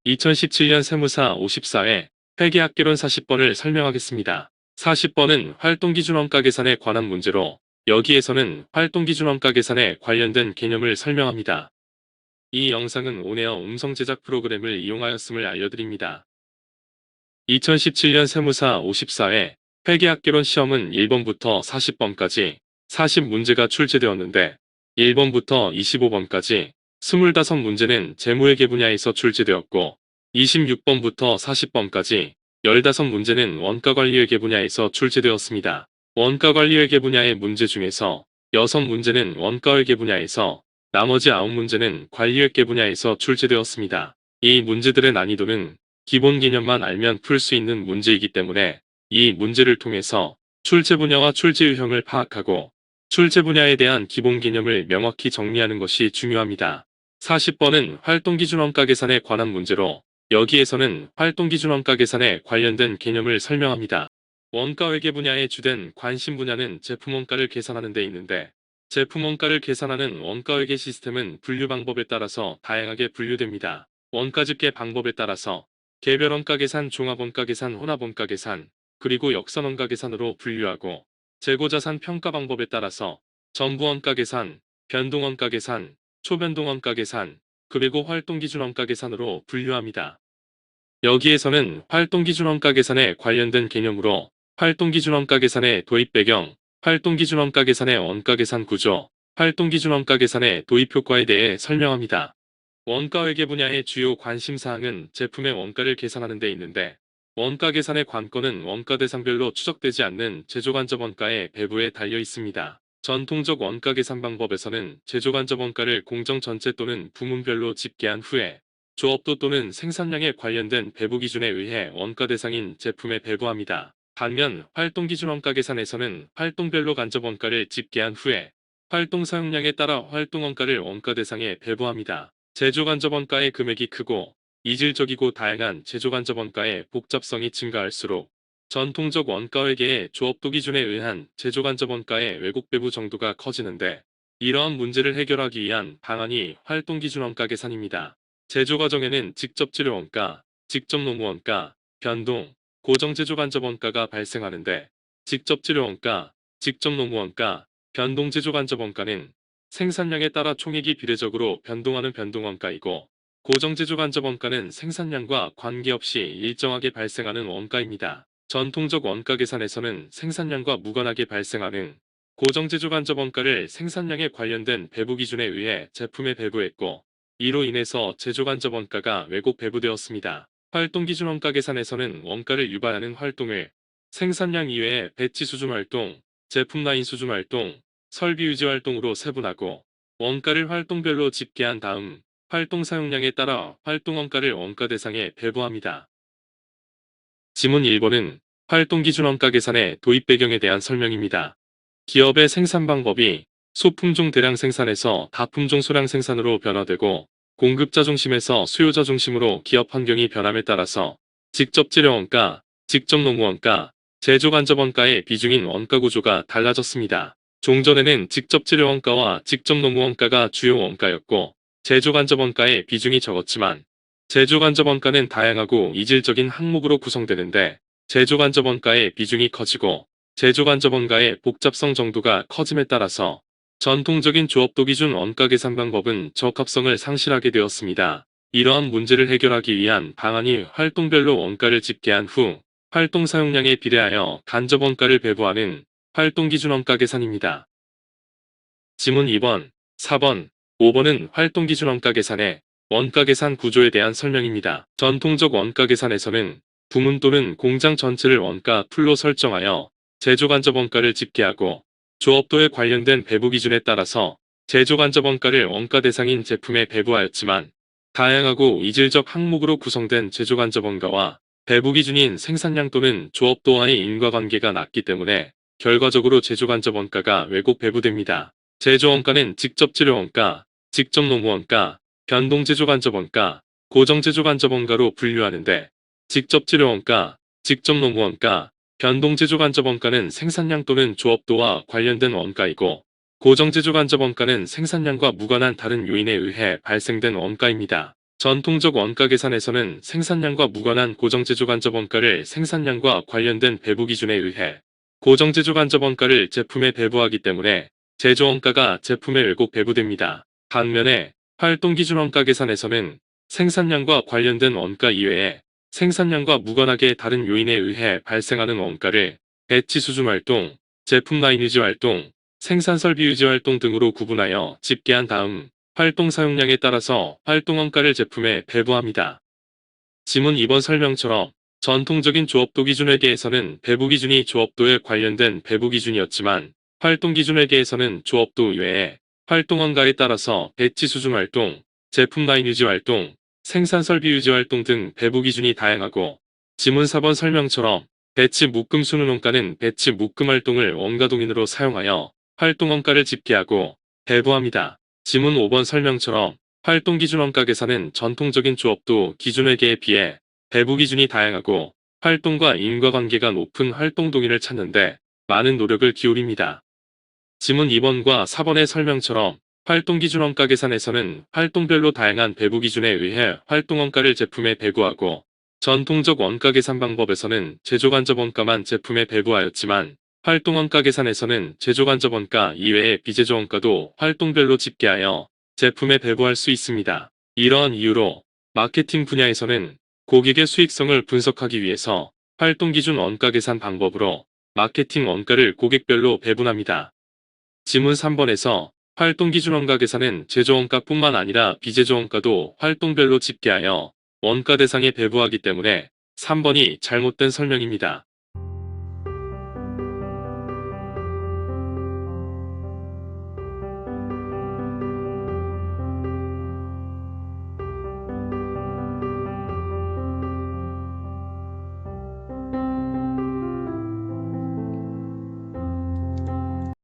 2017년 세무사 54회 회계학개론 40번을 설명하겠습니다. 40번은 활동기준원가 계산에 관한 문제로 여기에서는 활동기준원가 계산에 관련된 개념을 설명합니다. 이 영상은 온에어 음성 제작 프로그램을 이용하였음을 알려드립니다. 2017년 세무사 54회 회계학개론 시험은 1번부터 40번까지 40문제가 출제되었는데 1번부터 25번까지 25문제는 재무회계 분야에서 출제되었고 26번부터 40번까지 15문제는 원가관리회계 분야에서 출제되었습니다. 원가관리회계 분야의 문제 중에서 6문제는 원가회계 분야에서 나머지 9문제는 관리회계 분야에서 출제되었습니다. 이 문제들의 난이도는 기본 개념만 알면 풀 수 있는 문제이기 때문에 이 문제를 통해서 출제 분야와 출제 유형을 파악하고 출제 분야에 대한 기본 개념을 명확히 정리하는 것이 중요합니다. 40번은 활동기준원가 계산에 관한 문제로 여기에서는 활동기준원가 계산에 관련된 개념을 설명합니다. 원가회계 분야의 주된 관심 분야는 제품원가를 계산하는 데 있는데 제품원가를 계산하는 원가회계 시스템은 분류 방법에 따라서 다양하게 분류됩니다. 원가집계 방법에 따라서 개별원가 계산, 종합원가 계산, 혼합원가 계산, 그리고 역선원가 계산으로 분류하고 재고자산 평가 방법에 따라서 전부원가 계산, 변동원가 계산, 초변동원가 계산, 그리고 활동기준원가 계산으로 분류합니다. 여기에서는 활동기준원가 계산에 관련된 개념으로 활동기준원가 계산의 도입 배경, 활동기준원가 계산의 원가 계산 구조, 활동기준원가 계산의 도입 효과에 대해 설명합니다. 원가회계 분야의 주요 관심사항은 제품의 원가를 계산하는 데 있는데 원가 계산의 관건은 원가 대상별로 추적되지 않는 제조간접 원가의 배부에 달려 있습니다. 전통적 원가 계산 방법에서는 제조간접 원가를 공정 전체 또는 부문별로 집계한 후에 조업도 또는 생산량에 관련된 배부 기준에 의해 원가 대상인 제품에 배부합니다. 반면 활동기준원가 계산에서는 활동별로 간접 원가를 집계한 후에 활동 사용량에 따라 활동원가를 원가 대상에 배부합니다. 제조간접원가의 금액이 크고 이질적이고 다양한 제조간접원가의 복잡성이 증가할수록 전통적 원가회계의 조업도 기준에 의한 제조간접원가의 왜곡 배부 정도가 커지는데 이러한 문제를 해결하기 위한 방안이 활동기준원가 계산입니다. 제조과정에는 직접 재료원가, 직접 노무원가, 변동, 고정제조간접원가가 발생하는데 직접 재료원가, 직접 노무원가, 변동 제조간접원가는 생산량에 따라 총액이 비례적으로 변동하는 변동원가이고 고정제조간접원가는 생산량과 관계없이 일정하게 발생하는 원가입니다. 전통적 원가 계산에서는 생산량과 무관하게 발생하는 고정제조간접원가를 생산량에 관련된 배부 기준에 의해 제품에 배부했고 이로 인해서 제조간접원가가 왜곡 배부되었습니다. 활동기준원가 계산에서는 원가를 유발하는 활동을 생산량 이외에 배치 수준 활동, 제품 라인 수준 활동, 설비 유지 활동으로 세분하고 원가를 활동별로 집계한 다음 활동 사용량에 따라 활동원가를 원가 대상에 배부합니다. 지문 1번은 활동기준원가 계산의 도입 배경에 대한 설명입니다. 기업의 생산 방법이 소품종 대량 생산에서 다품종 소량 생산으로 변화되고 공급자 중심에서 수요자 중심으로 기업 환경이 변함에 따라서 직접 재료원가, 직접 노무원가, 제조간접원가의 비중인 원가 구조가 달라졌습니다. 종전에는 직접 재료원가와 직접 노무원가가 주요 원가였고 제조간접원가의 비중이 적었지만 제조간접원가는 다양하고 이질적인 항목으로 구성되는데 제조간접원가의 비중이 커지고 제조간접원가의 복잡성 정도가 커짐에 따라서 전통적인 조업도 기준 원가 계산 방법은 적합성을 상실하게 되었습니다. 이러한 문제를 해결하기 위한 방안이 활동별로 원가를 집계한 후 활동 사용량에 비례하여 간접 원가를 배부하는 활동기준원가 계산입니다. 지문 2번, 4번, 5번은 활동기준원가 계산의 원가 계산 구조에 대한 설명입니다. 전통적 원가 계산에서는 부문 또는 공장 전체를 원가 풀로 설정하여 제조간접 원가를 집계하고 조업도에 관련된 배부 기준에 따라서 제조간접 원가를 원가 대상인 제품에 배부하였지만 다양하고 이질적 항목으로 구성된 제조간접 원가와 배부 기준인 생산량 또는 조업도와의 인과관계가 낮기 때문에 결과적으로 제조간접 원가가 왜곡 배부됩니다. 제조원가는 직접 재료원가, 직접 노무원가, 변동제조간접원가, 고정제조간접원가로 분류하는데 직접 재료원가, 직접 노무원가, 변동제조간접원가는 생산량 또는 조업도와 관련된 원가이고 고정제조간접원가는 생산량과 무관한 다른 요인에 의해 발생된 원가입니다. 전통적 원가 계산에서는 생산량과 무관한 고정제조간접원가를 생산량과 관련된 배부 기준에 의해 고정제조간접원가를 제품에 배부하기 때문에 제조원가가 제품에 왜곡 배부됩니다. 반면에 활동기준원가 계산에서는 생산량과 관련된 원가 이외에 생산량과 무관하게 다른 요인에 의해 발생하는 원가를 배치 수준 활동, 제품 라인 유지 활동, 생산 설비 유지 활동 등으로 구분하여 집계한 다음 활동 사용량에 따라서 활동원가를 제품에 배부합니다. 지문 2번 설명처럼 전통적인 조업도 기준 회계에서는 배부 기준이 조업도에 관련된 배부 기준이었지만 활동 기준 회계에서는 조업도 이외에 활동원가에 따라서 배치 수준 활동, 제품 라인 유지 활동, 생산 설비 유지 활동 등 배부 기준이 다양하고 지문 4번 설명처럼 배치 묶음 수능원가는 배치 묶음 활동을 원가동인으로 사용하여 활동원가를 집계하고 배부합니다. 지문 5번 설명처럼 활동기준원가 계산은 전통적인 조업도 기준회계에 비해 배부 기준이 다양하고 활동과 인과관계가 높은 활동동인을 찾는데 많은 노력을 기울입니다. 지문 2번과 4번의 설명처럼 활동기준원가 계산에서는 활동별로 다양한 배부 기준에 의해 활동원가를 제품에 배부하고 전통적 원가 계산 방법에서는 제조간접원가만 제품에 배부하였지만 활동원가 계산에서는 제조간접원가 이외의 비제조원가도 활동별로 집계하여 제품에 배부할 수 있습니다. 이러한 이유로 마케팅 분야에서는 고객의 수익성을 분석하기 위해서 활동기준 원가 계산 방법으로 마케팅 원가를 고객별로 배분합니다. 지문 3번에서 활동기준 원가 계산은 제조원가뿐만 아니라 비제조원가도 활동별로 집계하여 원가 대상에 배부하기 때문에 3번이 잘못된 설명입니다.